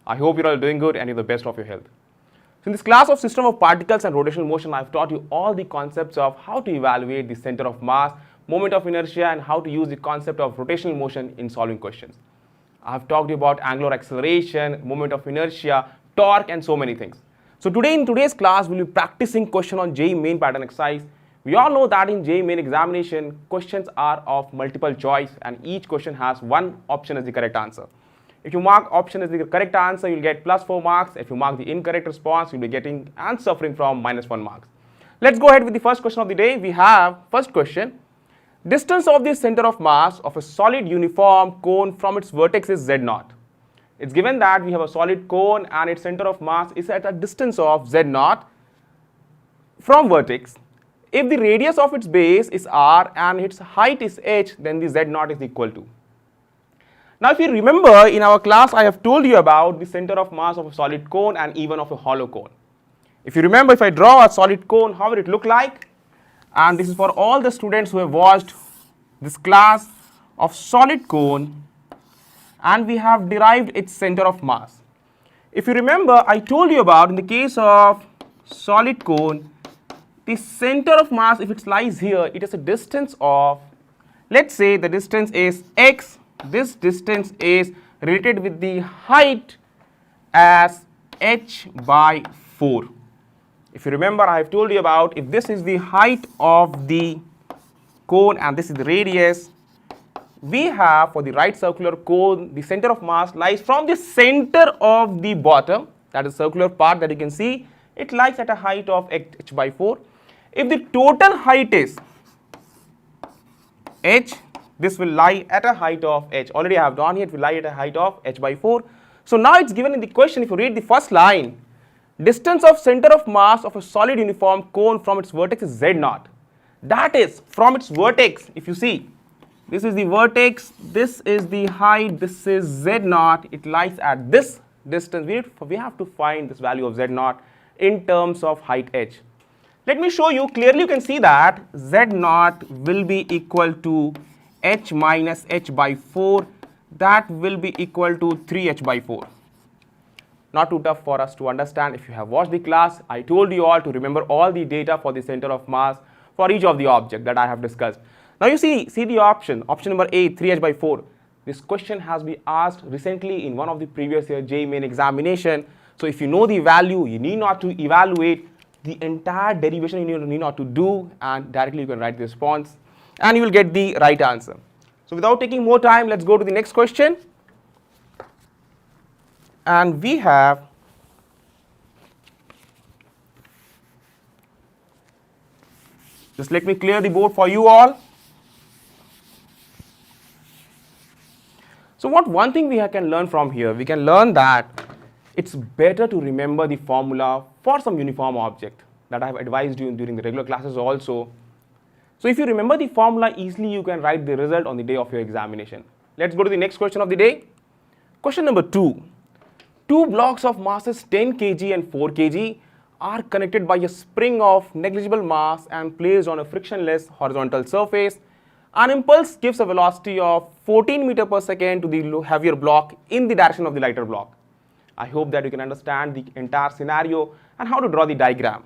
I hope you're all doing good and you're the best of your health. So in this class of system of particles and rotational motion, I've taught you all the concepts of how to evaluate the center of mass, moment of inertia, and how to use the concept of rotational motion in solving questions. I've talked to you about angular acceleration, moment of inertia, torque, and so many things. So today in today's class, we'll be practicing question on JEE Main pattern exercise. We all know that in JEE Main examination, questions are of multiple choice and each question has one option as the correct answer. If you mark option as the correct answer, you'll get +4 marks. If you mark the incorrect response, you'll be getting and suffering from -1 marks. Let's go ahead with the first question of the day. We have first question. Distance of the center of mass of a solid uniform cone from its vertex is Z0. It's given that we have a solid cone and its center of mass is at a distance of Z0 from vertex. If the radius of its base is r and its height is h, then the Z0 is equal to. Now if you remember, in our class I have told you about the center of mass of a solid cone and even of a hollow cone. If you remember, if I draw a solid cone, how will it look like? And this is for all the students who have watched this class of solid cone, and we have derived its center of mass. If you remember, I told you about in the case of solid cone, the center of mass, if it lies here, it is a distance of, let's say the distance is x. This distance is related with the height as h by 4. If you remember, I have told you about if this is the height of the cone and this is the radius, we have for the right circular cone, the center of mass lies from the center of the bottom, that is circular part that you can see, it lies at a height of h by 4. If the total height is h, this will lie at a height of h. Already I have drawn here, it will lie at a height of h by 4. So now it's given in the question, if you read the first line, distance of center of mass of a solid uniform cone from its vertex is Z0. That is from its vertex. If you see, this is the vertex, this is the height, this is Z0. It lies at this distance. We have to find this value of Z0 in terms of height h. Let me show you clearly. You can see that Z0 will be equal to h minus h by 4. That will be equal to 3h by 4. Not too tough for us to understand. If you have watched the class, I told you all to remember all the data for the center of mass for each of the object that I have discussed. Now you see the option number A, 3h by 4. This question has been asked recently in one of the previous year JEE Main examination. So if you know the value, you need not to evaluate the entire derivation, you need not to do, and directly you can write the response and you will get the right answer. So without taking more time, let's go to the next question. And we have just let me clear the board for you all. So one thing we can learn from here, we can learn that it's better to remember the formula for some uniform object that I have advised you during the regular classes also. So if you remember the formula easily, you can write the result on the day of your examination. Let's go to the next question of the day. Question number 2. Two blocks of masses 10 kg and 4 kg are connected by a spring of negligible mass and placed on a frictionless horizontal surface. An impulse gives a velocity of 14 meters per second to the heavier block in the direction of the lighter block. I hope that you can understand the entire scenario and how to draw the diagram.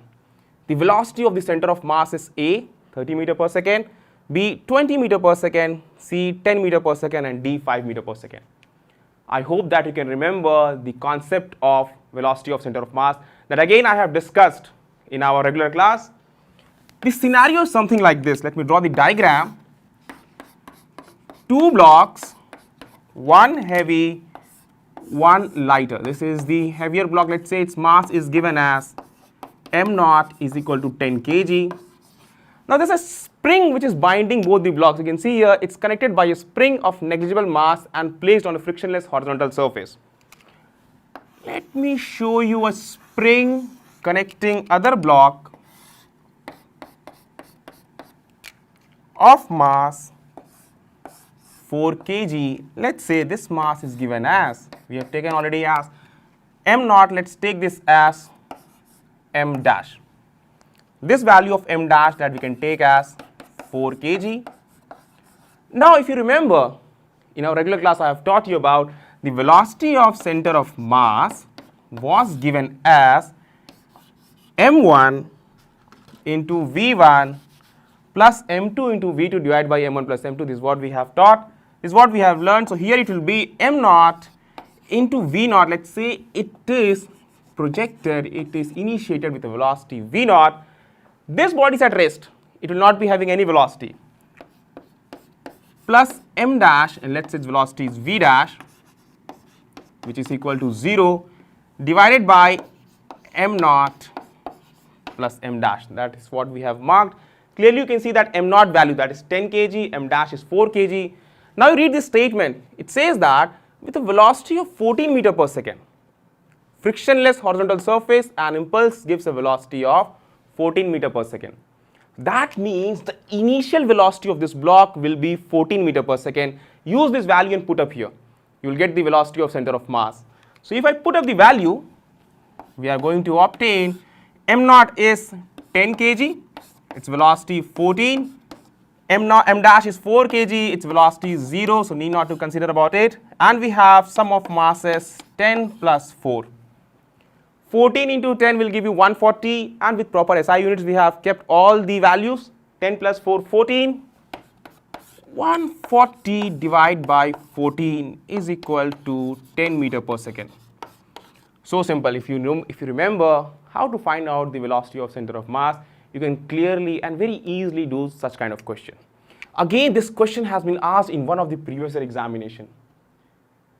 The velocity of the center of mass is A, 30 meters per second, B, 20 meters per second, C, 10 meters per second, and D, 5 meters per second. I hope that you can remember the concept of velocity of center of mass that again I have discussed in our regular class. The scenario is something like this. Let me draw the diagram. Two blocks, one heavy, one lighter. This is the heavier block. Let's say its mass is given as m0 is equal to 10 kg. Now there's a spring which is binding both the blocks. You can see here it's connected by a spring of negligible mass and placed on a frictionless horizontal surface. Let me show you a spring connecting other block of mass 4 kg. Let's say this mass is given as, we have taken already as m0, let's take this as m dash. This value of m dash that we can take as 4 kg. Now if you remember, in our regular class I have taught you about the velocity of center of mass was given as m1 into v1 plus m2 into v2 divided by m1 plus m2. This is what we have taught. This is what we have learned. So here it will be m0 into v0. Let's say it is projected, it is initiated with a velocity v0. This body is at rest. It will not be having any velocity. Plus m dash, and let's say its velocity is v dash, which is equal to 0, divided by m0 plus m dash. That is what we have marked. Clearly you can see that m0 value, that is 10 kg, m dash is 4 kg. Now you read this statement. It says that with a velocity of 14 meter per second, frictionless horizontal surface, an impulse gives a velocity of 14 meter per second. That means the initial velocity of this block will be 14 meter per second. Use this value and put up here. You will get the velocity of center of mass. So if I put up the value, we are going to obtain m0 is 10 kg, its velocity 14, m dash is 4 kg, its velocity is 0, so need not to consider about it. And we have sum of masses 10 plus 4. 14 into 10 will give you 140, and with proper SI units we have kept all the values. 10 plus 4, 14. 140 divided by 14 is equal to 10 meter per second. So simple. If you remember how to find out the velocity of center of mass, you can clearly and very easily do such kind of question. Again, this question has been asked in one of the previous year examination.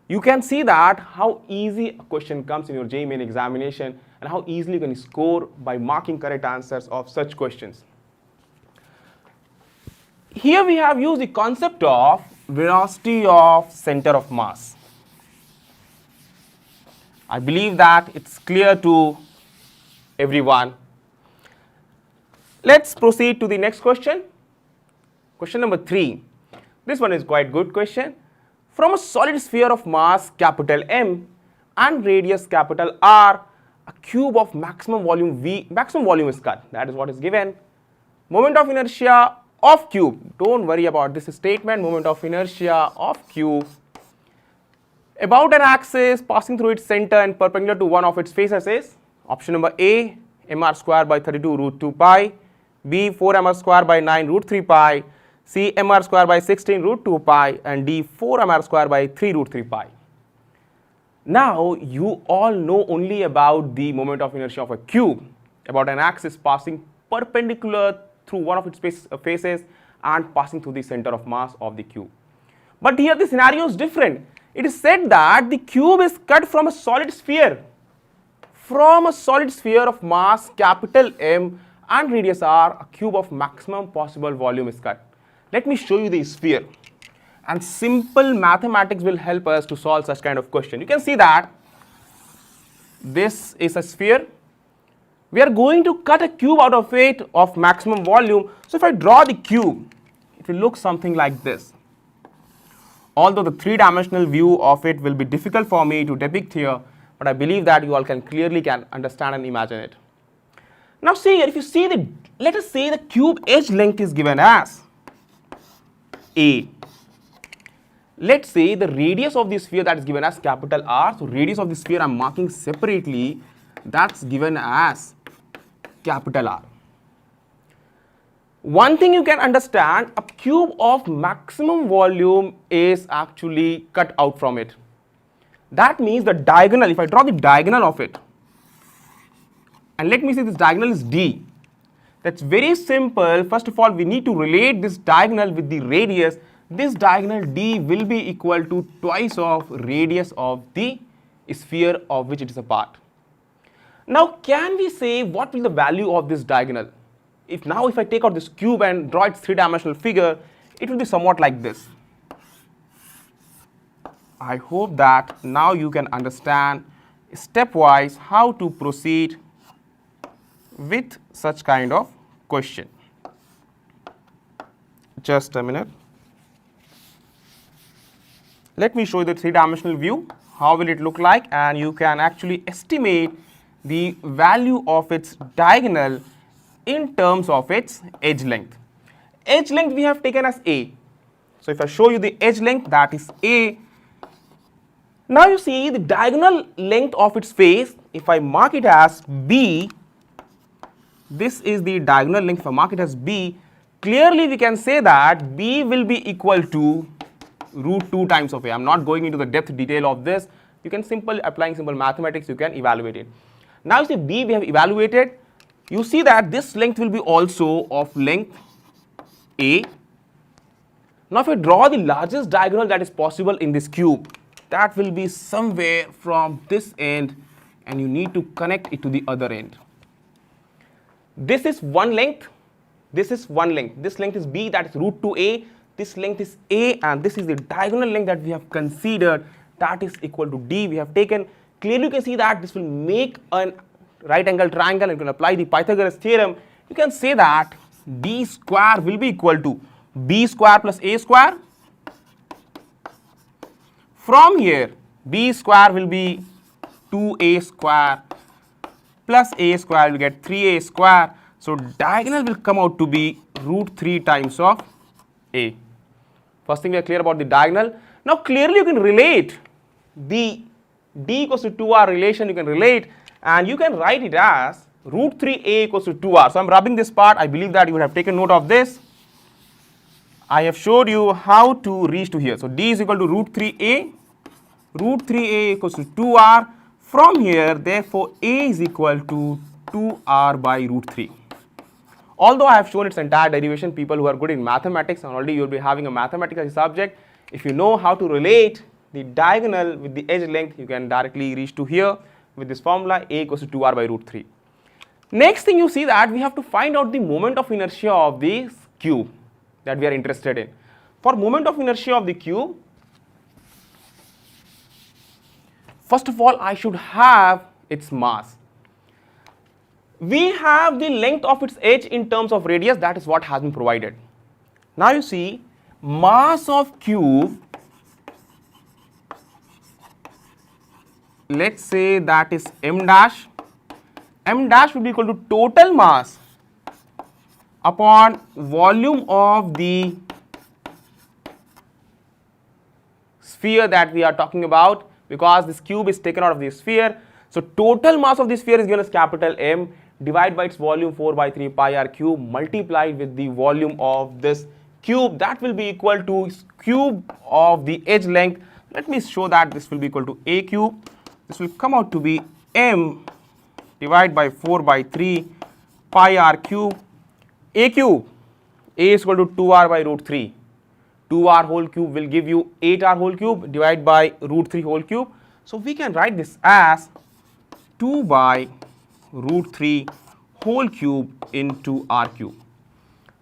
You can see that how easy a question comes in your JEE Main examination and how easily you can score by marking correct answers of such questions. Here we have used the concept of velocity of center of mass. I believe that it's clear to everyone. Let's proceed to the next question. Question number 3. This one is quite good question. From a solid sphere of mass capital M and radius capital R, a cube of maximum volume V, maximum volume is cut. That is what is given. Moment of inertia of cube. Don't worry about this statement. Moment of inertia of cube about an axis passing through its center and perpendicular to one of its faces is option number A, mr square by 32 root 2 pi, B, 4mr square by 9 root 3 pi, C, mr square by 16 root 2 pi, and D, 4mr square by 3 root 3 pi. Now you all know only about the moment of inertia of a cube, about an axis passing perpendicular through one of its faces and passing through the center of mass of the cube. But here the scenario is different. It is said that the cube is cut from a solid sphere. From a solid sphere of mass capital M and radius R, a cube of maximum possible volume is cut. Let me show you the sphere. And simple mathematics will help us to solve such kind of question. You can see that this is a sphere. We are going to cut a cube out of it of maximum volume. So if I draw the cube, it will look something like this. Although the three-dimensional view of it will be difficult for me to depict here, but I believe that you all can clearly understand and imagine it. Now see here, if you see let us say the cube edge length is given as A. Let's say the radius of the sphere that is given as capital R. So radius of the sphere I am marking separately, that's given as capital R. One thing you can understand, a cube of maximum volume is actually cut out from it. That means the diagonal, if I draw the diagonal of it, and let me say this diagonal is D. That's very simple. First of all, we need to relate this diagonal with the radius. This diagonal D will be equal to twice of radius of the sphere of which it is a part. Now, can we say what will the value of this diagonal? If I take out this cube and draw its three-dimensional figure, it will be somewhat like this. I hope that now you can understand stepwise how to proceed with such kind of question. Just a minute. Let me show you the three-dimensional view. How will it look like? And you can actually estimate the value of its diagonal in terms of its edge length. Edge length we have taken as A. So if I show you the edge length, that is A, Now you see the diagonal length of its face, if I mark it as B, this is the diagonal length, if I mark it as B, clearly we can say that B will be equal to root 2 times of A. I am not going into the depth detail of this. You can applying simple mathematics, you can evaluate it. Now you see B we have evaluated. You see that this length will be also of length A. Now if you draw the largest diagonal that is possible in this cube, that will be somewhere from this end and you need to connect it to the other end. This is one length, this is one length. This length is B, that is root 2A. This length is A and this is the diagonal length that we have considered, that is equal to D. We have taken, clearly you can see that this will make a right angle triangle and you can apply the Pythagoras theorem. You can say that D square will be equal to B square plus A square. From here, B square will be 2A square plus A square, will get 3A square. So diagonal will come out to be root 3 times of A. First thing we are clear about the diagonal. Now clearly you can relate the D equals to 2R relation, you can relate and you can write it as root 3A equals to 2R. So I am rubbing this part. I believe that you would have taken note of this. I have showed you how to reach to here. So D is equal to root 3A. Root 3A equals to 2R. From here, therefore, A is equal to 2R by root 3. Although I have shown its entire derivation, people who are good in mathematics, and already you will be having a mathematical subject, if you know how to relate the diagonal with the edge length, you can directly reach to here with this formula, A equals to 2R by root 3. Next thing you see that we have to find out the moment of inertia of this cube that we are interested in. For moment of inertia of the cube, first of all, I should have its mass. We have the length of its edge in terms of radius, that is what has been provided. Now you see, mass of cube, let's say that is m dash. M dash will be equal to total mass upon volume of the sphere that we are talking about, because this cube is taken out of the sphere. So total mass of the sphere is given as capital M, divided by its volume 4 by 3 pi r cube, multiplied with the volume of this cube, that will be equal to cube of the edge length. Let me show that this will be equal to A cube. This will come out to be M divided by 4 by 3 pi r cube. A cube, A is equal to 2R by root 3. 2R whole cube will give you 8R whole cube divided by root 3 whole cube. So we can write this as 2 by root 3 whole cube into R cube.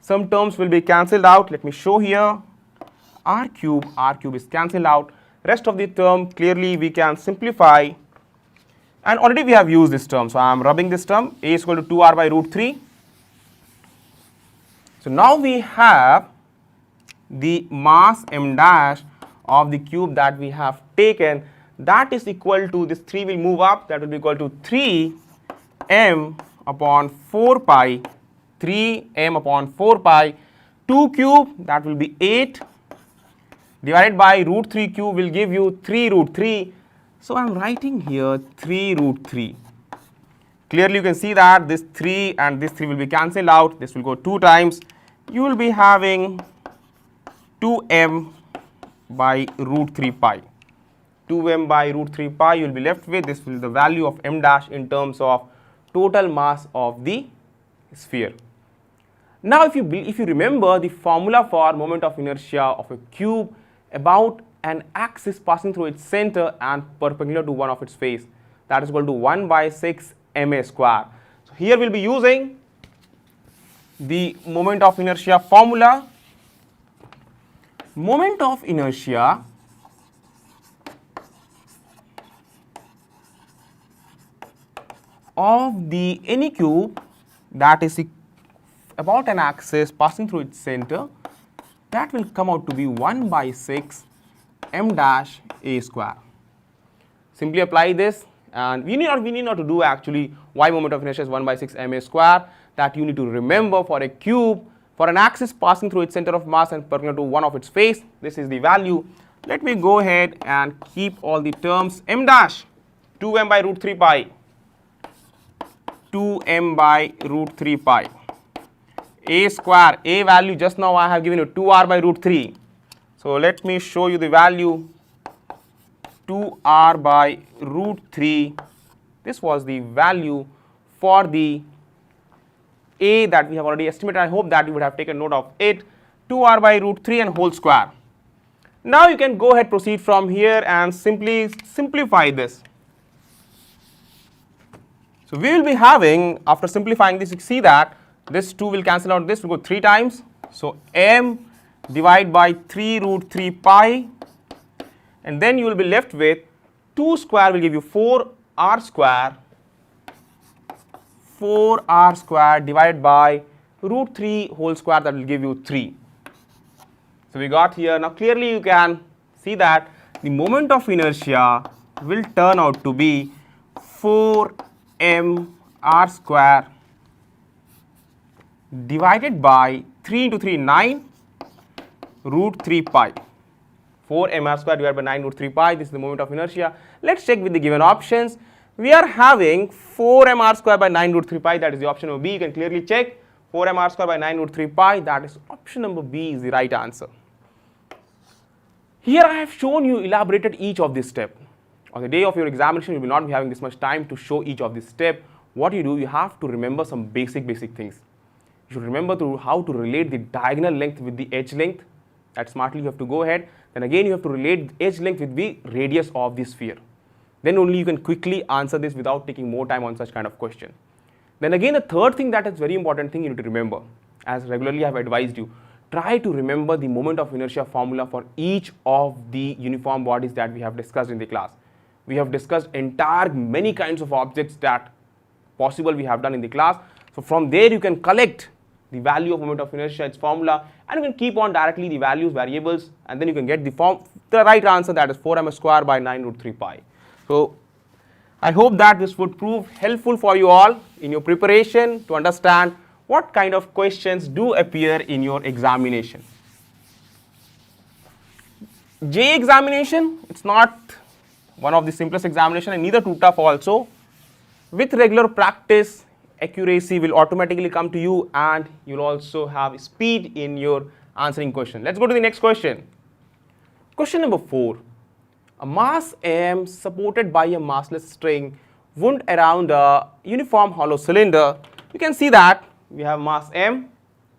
Some terms will be cancelled out. Let me show here. R cube is cancelled out. Rest of the term clearly we can simplify. And already we have used this term. So I am rubbing this term. A is equal to 2R by root 3. So now we have the mass m dash of the cube that we have taken, that is equal to, this 3 will move up, that will be equal to 3m upon 4 pi, 3m upon 4 pi, 2 cube, that will be 8, divided by root 3 cube will give you 3 root 3. So I am writing here 3 root 3. Clearly you can see that this 3 and this 3 will be cancelled out, this will go 2 times. You will be having 2m by root 3 pi. 2m by root 3 pi you will be left with, this will be the value of m dash in terms of total mass of the sphere. Now if you remember the formula for moment of inertia of a cube about an axis passing through its center and perpendicular to one of its face, that is equal to 1 by 6 ma square. So here we will be using the moment of inertia formula. Moment of inertia of the any cube that is about an axis passing through its center, that will come out to be 1 by 6 m dash a square. Simply apply this, and we need not to do actually why moment of inertia is 1 by 6 ma square. That you need to remember for a cube, for an axis passing through its center of mass and perpendicular to one of its face, this is the value. Let me go ahead and keep all the terms. M dash 2m by root 3 pi, 2m by root 3 pi. A square, A value just now I have given you 2r by root 3. So let me show you the value 2r by root 3. This was the value for the A that we have already estimated. I hope that you would have taken note of it. 2r by root 3 and whole square. Now you can go ahead, proceed from here and simply simplify this. So we will be having, after simplifying this, you see that this 2 will cancel out, this will go 3 times. So m divided by 3 root 3 pi, and then you will be left with 2 square will give you 4r square, 4r square divided by root 3 whole square, that will give you 3. So we got here. Now clearly you can see that the moment of inertia will turn out to be 4m r square divided by 3 into 3, 9 root 3 pi. 4m r square divided by 9 root 3 pi. This is the moment of inertia. Let's check with the given options. We are having 4m r square by 9 root 3 pi, that is the option number B. You can clearly check 4m r square by 9 root 3 pi, that is option number B is the right answer. Here I have shown you, elaborated each of this step. On the day of your examination, you will not be having this much time to show each of this step. What you do, you have to remember some basic things. You should remember how to relate the diagonal length with the edge length. That smartly you have to go ahead. Then again you have to relate edge length with the radius of the sphere. Then only you can quickly answer this without taking more time on such kind of question. Then again, the third thing, that is very important thing you need to remember, as regularly I have advised you, try to remember the moment of inertia formula for each of the uniform bodies that we have discussed in the class. We have discussed entire many kinds of objects that possible we have done in the class. So from there you can collect the value of moment of inertia, its formula, and you can keep on directly the values, variables, and then you can get the right answer, that is 4m square by 9 root 3 pi. So I hope that this would prove helpful for you all in your preparation to understand what kind of questions do appear in your examination. JEE examination, it's not one of the simplest examination and neither too tough also. With regular practice, accuracy will automatically come to you and you'll also have speed in your answering question. Let's go to the next question. Question number 4. A mass m supported by a massless string wound around a uniform hollow cylinder. You can see that we have mass m,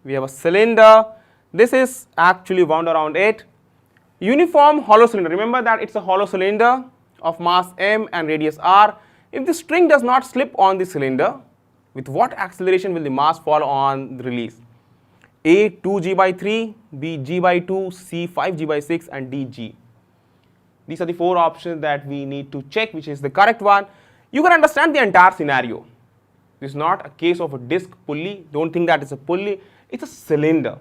we have a cylinder, this is actually wound around it. Uniform hollow cylinder, remember that it's a hollow cylinder of mass m and radius r. If the string does not slip on the cylinder, with what acceleration will the mass fall on the release? A 2g by 3, B g by 2, C 5g by 6 and D g. These are the 4 options that we need to check which is the correct one. You can understand the entire scenario. This is not a case of a disc pulley. Don't think that it's a pulley. It's a cylinder.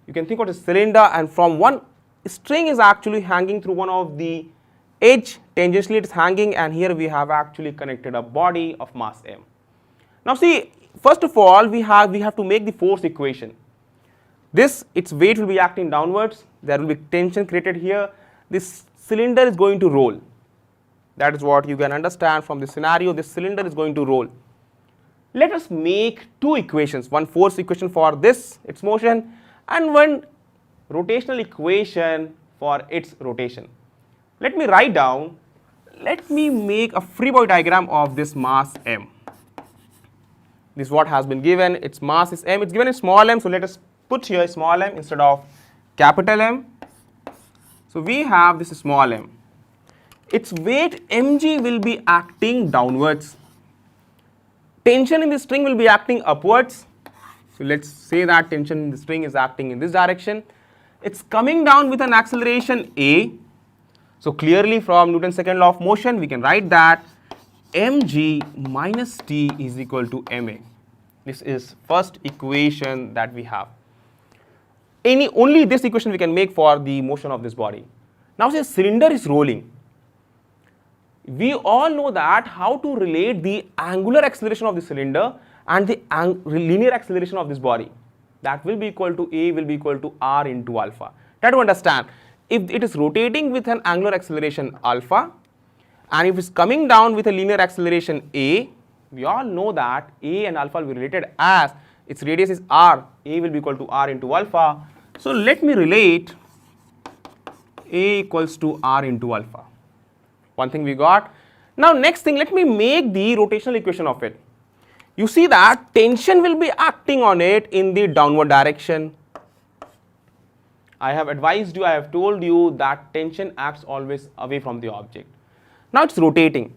You can think of a cylinder and from one string is actually hanging through one of the edge. Tangentially it is hanging and here we have actually connected a body of mass m. Now see, first of all we have to make the force equation. This, its weight will be acting downwards. There will be tension created here. This cylinder is going to roll. That is what you can understand from this scenario. This cylinder is going to roll. Let us make 2 equations, one force equation for this, its motion, and one rotational equation for its rotation. Let me write down, let me make a free body diagram of this mass m. This is what has been given, its mass is m, it's given in small m, so let us put here small m instead of capital M. So we have this small m. Its weight mg will be acting downwards. Tension in the string will be acting upwards. So let's say that tension in the string is acting in this direction. It's coming down with an acceleration a. So clearly from Newton's second law of motion we can write that mg minus t is equal to ma. This is first equation that we have. Only this equation we can make for the motion of this body. Now say cylinder is rolling. We all know that how to relate the angular acceleration of the cylinder and the linear acceleration of this body. That will be equal to A will be equal to R into alpha. Try to understand. if it is rotating with an angular acceleration alpha, and if it's coming down with a linear acceleration a, we all know that a and alpha will be related as its radius is r, a will be equal to r into alpha. So let me relate a equals to r into alpha. One thing we got. Now next thing, let me make the rotational equation of it. You see that tension will be acting on it in the downward direction. I have advised you, I have told you that tension acts always away from the object. Now it's rotating.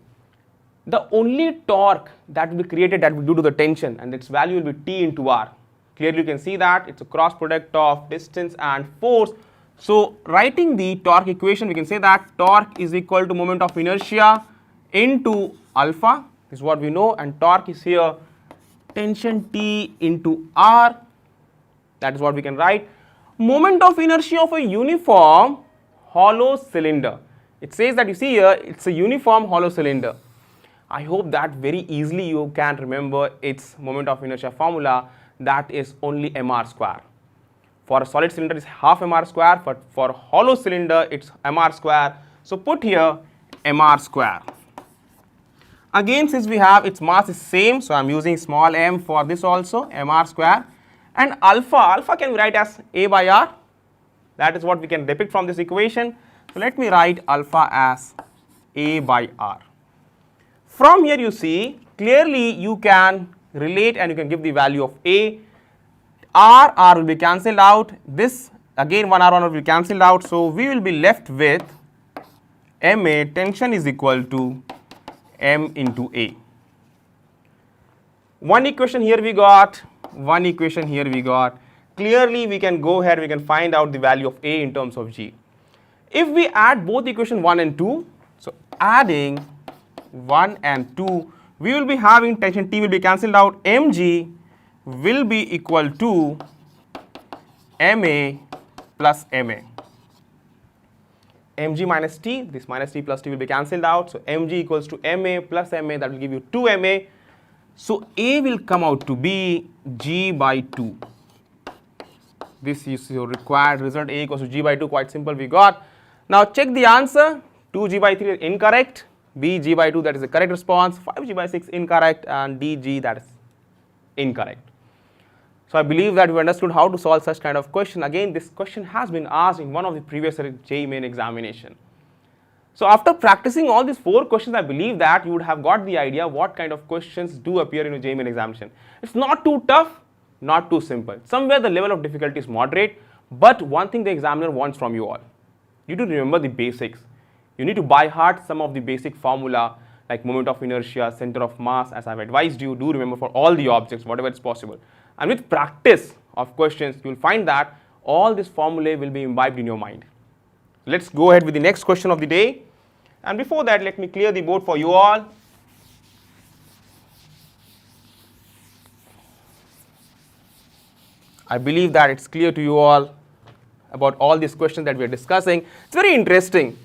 The only torque that will be created, that will be due to the tension, and its value will be T into R. Clearly you can see that it's a cross product of distance and force. So writing the torque equation, we can say that torque is equal to moment of inertia into alpha, is what we know, and torque is here tension T into R. That is what we can write. Moment of inertia of a uniform hollow cylinder. It says that, you see here, it's a uniform hollow cylinder. I hope that very easily you can remember its moment of inertia formula, that is only mr square. For a solid cylinder it's half mr square, but for hollow cylinder it's mr square. So put here mr square. Again, since we have its mass is same, so I am using small m for this also, mr square. And alpha can we write as a by r. That is what we can depict from this equation. So let me write alpha as a by r. From here you see, clearly you can relate and you can give the value of a. R will be cancelled out. This again 1r will be cancelled out. So we will be left with ma, tension is equal to m into a. One equation here we got, one equation here we got. Clearly we can go ahead, we can find out the value of a in terms of g. If we add both equation 1 and 2, so adding 1 and 2, we will be having tension T will be cancelled out, mg will be equal to ma plus ma. mg minus t, this minus t plus t will be cancelled out, so mg equals to ma plus ma, that will give you 2 ma. So a will come out to be g by 2. This is your required result, a equals to g by 2, quite simple we got. Now check the answer, 2g by 3 is incorrect, b g by 2 that is the correct response, 5g by 6 incorrect, and d g that is incorrect. So I believe that we understood how to solve such kind of question. Again, this question has been asked in one of the previous JEE Main examination. So after practicing all these 4 questions, I believe that you would have got the idea what kind of questions do appear in a JEE Main examination. It's not too tough, not too simple. Somewhere the level of difficulty is moderate, but one thing the examiner wants from you all, you need to remember the basics. You need to by heart some of the basic formula like moment of inertia, center of mass, as I've advised you, do remember for all the objects, whatever is possible. And with practice of questions, you will find that all this formulae will be imbibed in your mind. Let's go ahead with the next question of the day. And before that, let me clear the board for you all. I believe that it's clear to you all about all these questions that we are discussing. It's very interesting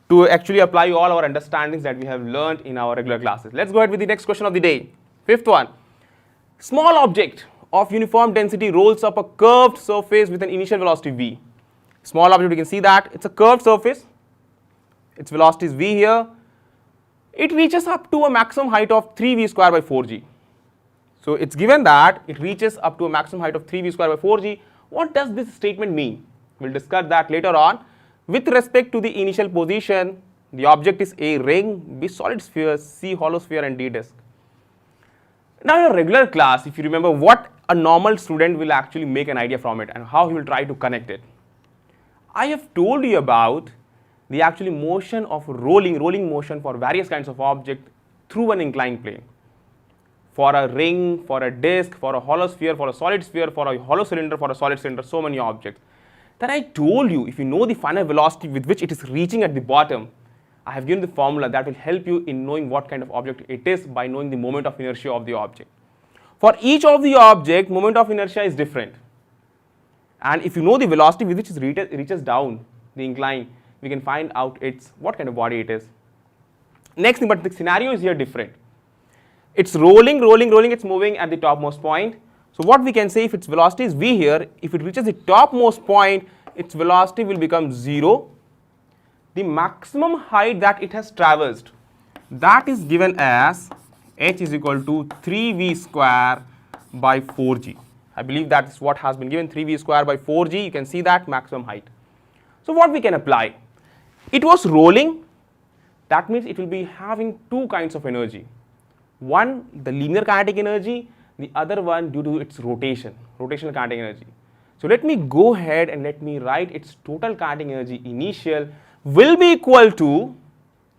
to actually apply all our understandings that we have learned in our regular classes. Let's go ahead with the next question of the day. 5th one. Small object of uniform density rolls up a curved surface with an initial velocity v. Small object, you can see that it's a curved surface. Its velocity is v here. It reaches up to a maximum height of 3v square by 4g. So it's given that it reaches up to a maximum height of 3v square by 4g. What does this statement mean? We'll discuss that later on. With respect to the initial position, the object is A ring, B solid sphere, C hollow sphere, and D disk. Now in a regular class, if you remember what a normal student will actually make an idea from it and how he will try to connect it. I have told you about the actually motion of rolling motion for various kinds of object through an inclined plane. For a ring, for a disk, for a hollow sphere, for a solid sphere, for a hollow cylinder, for a solid cylinder, so many objects. Then I told you, if you know the final velocity with which it is reaching at the bottom, I have given the formula that will help you in knowing what kind of object it is by knowing the moment of inertia of the object. For each of the object, moment of inertia is different. And if you know the velocity with which it reaches down the incline, we can find out what kind of body it is. Next thing, but the scenario is here different. It's rolling, it's moving at the topmost point. So what we can say, if its velocity is v here, if it reaches the topmost point, its velocity will become 0. The maximum height that it has traversed, that is given as h is equal to 3v square by 4g. I believe that is what has been given, 3v square by 4g. You can see that maximum height. So what we can apply? It was rolling. That means it will be having two kinds of energy. One, the linear kinetic energy, the other one due to its rotation, rotational kinetic energy. So let me go ahead and let me write its total kinetic energy initial will be equal to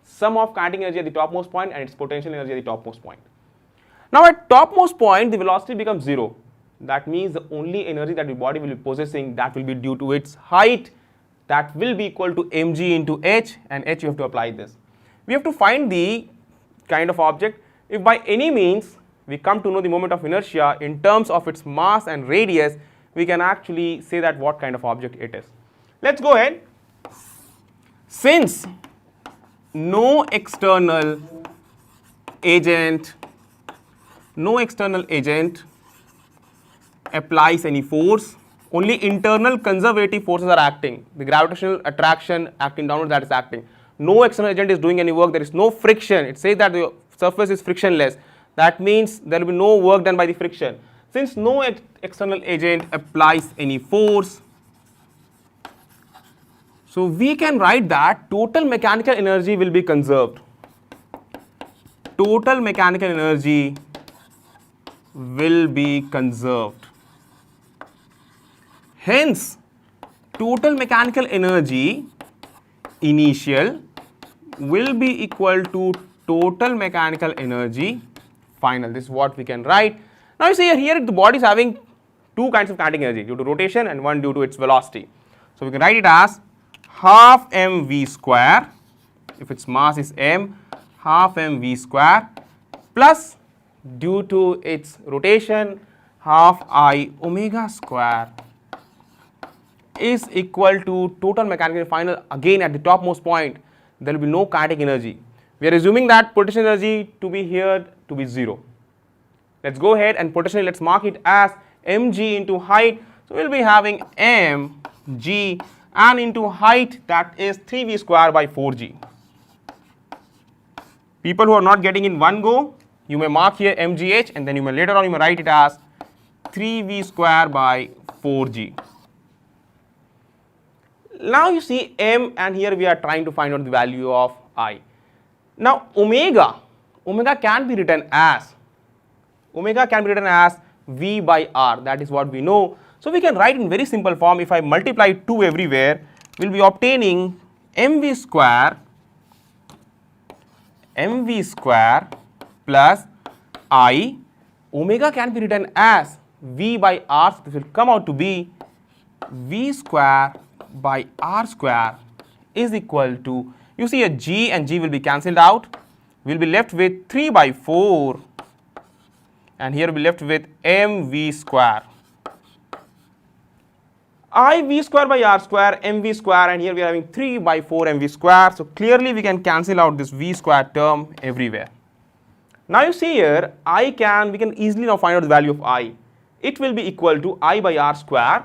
sum of kinetic energy at the topmost point and its potential energy at the topmost point. Now at topmost point, the velocity becomes 0. That means the only energy that the body will be possessing, that will be due to its height, that will be equal to mg into h, and h you have to apply this. We have to find the kind of object. If by any means we come to know the moment of inertia in terms of its mass and radius, we can actually say that what kind of object it is. Let's go ahead. Since no external agent applies any force, only internal conservative forces are acting. The gravitational attraction acting downward, that is acting. No external agent is doing any work. There is no friction. It says that the surface is frictionless. That means there will be no work done by the friction. Since no external agent applies any force, so we can write that total mechanical energy will be conserved. Total mechanical energy will be conserved. Hence, total mechanical energy initial will be equal to total mechanical energy final. This is what we can write. Now you see here the body is having two kinds of kinetic energy, due to rotation and one due to its velocity. So we can write it as half mv square, if its mass is m, half mv square plus due to its rotation half I omega square is equal to total mechanical final. Again at the topmost point there will be no kinetic energy. We are assuming that potential energy to be here to be 0. Let's go ahead and potentially let's mark it as mg into height. So we will be having mg and into height, that is 3v square by 4g. People who are not getting in one go, you may mark here mgh and then you may later on you may write it as 3v square by 4g. Now you see m, and here we are trying to find out the value of I. Now omega can be written as v by r, that is what we know. So we can write in very simple form. If I multiply 2 everywhere, we will be obtaining mv square plus I. Omega can be written as v by r, so this will come out to be v square by r square is equal to, you see a g and g will be cancelled out. We will be left with 3 by 4 and here we will be left with mv square. I v square by r square, mv square, and here we are having 3 by 4 mv square. So clearly we can cancel out this v square term everywhere. Now you see here, we can easily now find out the value of I. It will be equal to I by r square.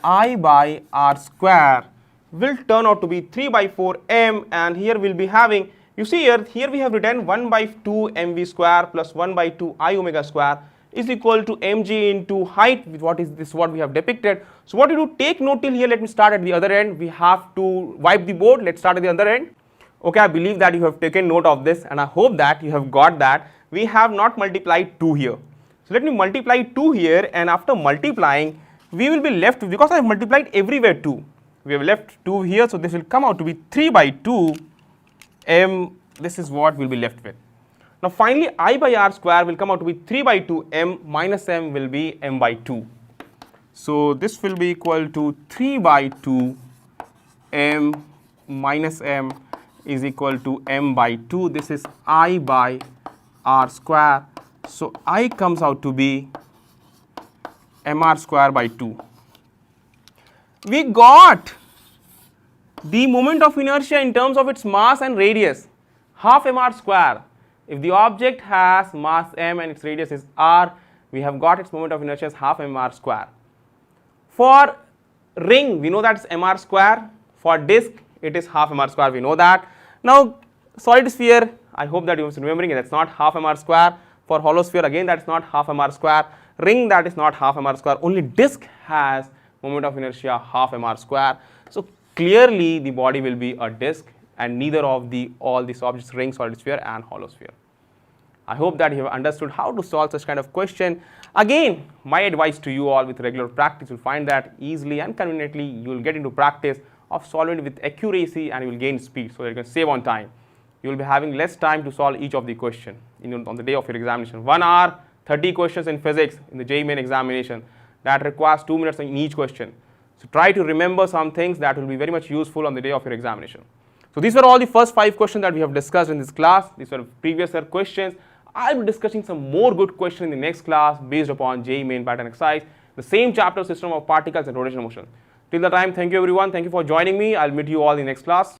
I by r square will turn out to be 3 by 4 m, and here we will be having, you see here we have written 1 by 2 mv square plus 1 by 2 I omega square is equal to mg into height. What is this, what we have depicted? So what you do, take note till here. Let me start at the other end. We have to wipe the board. Let's start at the other end. Okay, I believe that you have taken note of this and I hope that you have got that. We have not multiplied 2 here. So let me multiply 2 here, and after multiplying we will be left, because I have multiplied everywhere 2, we have left 2 here, so this will come out to be 3 by 2 m. This is what we will be left with. Now finally I by r square will come out to be 3 by 2 m minus m will be m by 2. So this will be equal to 3 by 2 m minus m is equal to m by 2. This is I by r square. So I comes out to be mr square by 2. We got the moment of inertia in terms of its mass and radius, half mr square. If the object has mass m and its radius is r, we have got its moment of inertia as half mr square. For ring, we know that's mr square. For disk, it is half mr square, we know that. Now solid sphere, I hope that you are remembering it, that's not half mr square. For hollow sphere, again that's not half mr square. Ring, that is not half mr square. Only disk has moment of inertia half mr square. So clearly the body will be a disk and neither of all these objects, ring, solid sphere and hollow sphere. I hope that you have understood how to solve such kind of question. Again, my advice to you all, with regular practice, you'll find that easily and conveniently you will get into practice of solving it with accuracy and you will gain speed so that you can save on time. You will be having less time to solve each of the question on the day of your examination. 1 hour, 30 questions in physics in the JEE Main examination. That requires 2 minutes in each question. So try to remember some things that will be very much useful on the day of your examination. So these were all the first 5 questions that we have discussed in this class. These were previous year questions. I'll be discussing some more good questions in the next class based upon JEE Main pattern exercise, the same chapter, system of particles and rotational motion. Till the time, thank you everyone. Thank you for joining me. I'll meet you all in the next class.